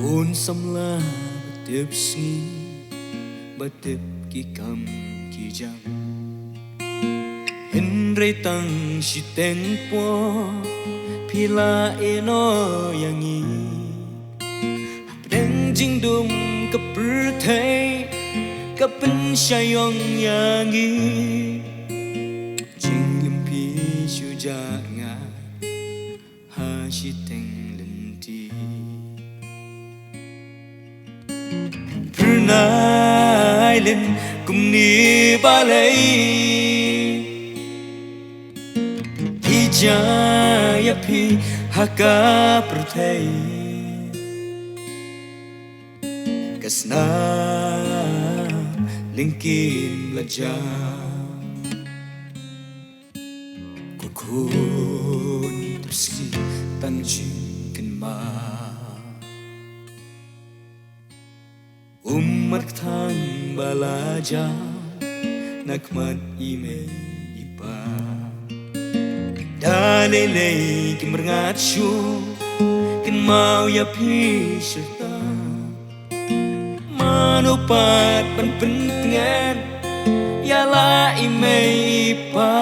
Khôn xăm la bật tiếp nghi bật tiếp kỳ cầm kỳ jam hình rây tăng si tên po pila eno yangi đeng jing dum kapur thay kapin shayong yangi jing limpi shuja nga ha si teng lenti PHYRNAILIN cùng ni ba lấy hijaya pi haka perthai kasna lingkin laja kukun terski tanjing kenma umat thang balaja nakmat ime ipa dalele kimerngat shu kin mau ya pi serta manupat penpentingan ya la ime ipa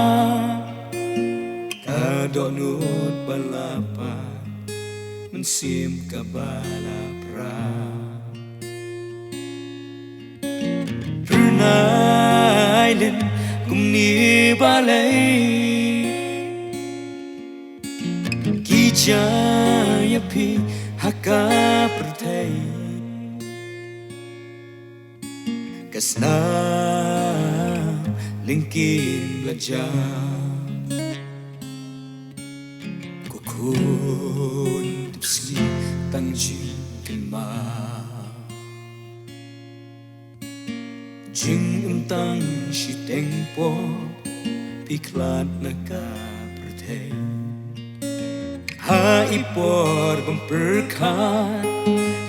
kadonut balapa mensim kabalapra PHYRNAILIN cùng ni ba lấy kijaya pi haka perthai kasna lingkin belajar kukun tipsi tangjing kenma jing tang si teng po piklat naka perthai ha ipor bemperkat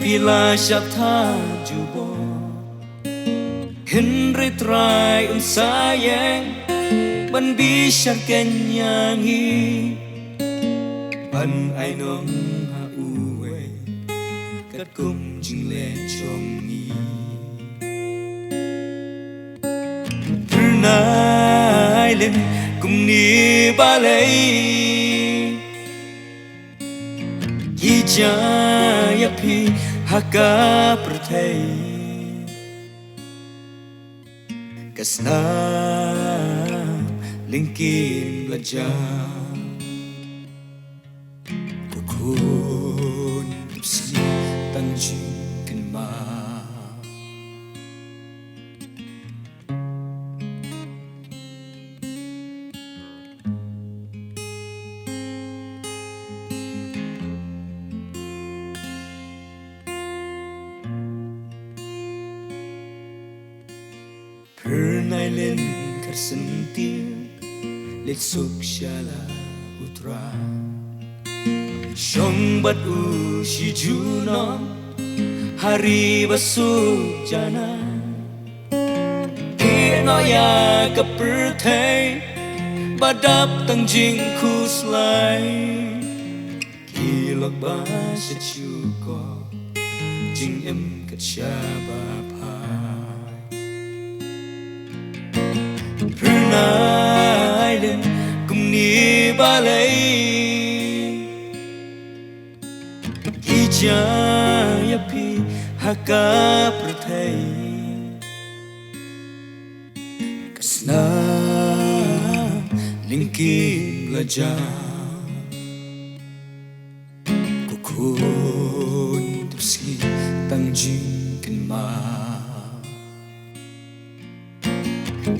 bila syabta jubo Henry try sayang ban bisa kenyangi ban ai nong ha uwe kat kum jing le chongi PHYRNAILIN cùng ni ba lấy hijaya pi haka perthai kasna lingkin belajar kukun tipsi tanjing kenma PHYRNAILIN KHARSYNTIEW let suk shala utra shong bat u si juno hari basuk jana no ya kaperthai badap tangjing khuslai kilok ba sa chuko jing em kachaba PHYRNAILIN cùng ni ba lấy hijaya pi haka perthai kasna lingkin belajar kukun tersi tangjing kenma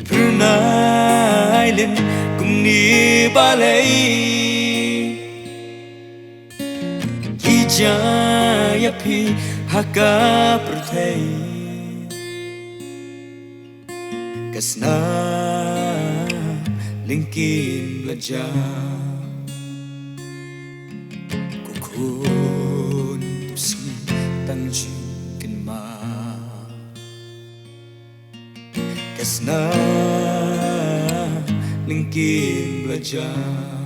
PHYRNAILIN cùng ni ba lấy hijaya pi haka perthai kasna lingkin belajar kukun tersi tanjing kenma kasna lingkin belajar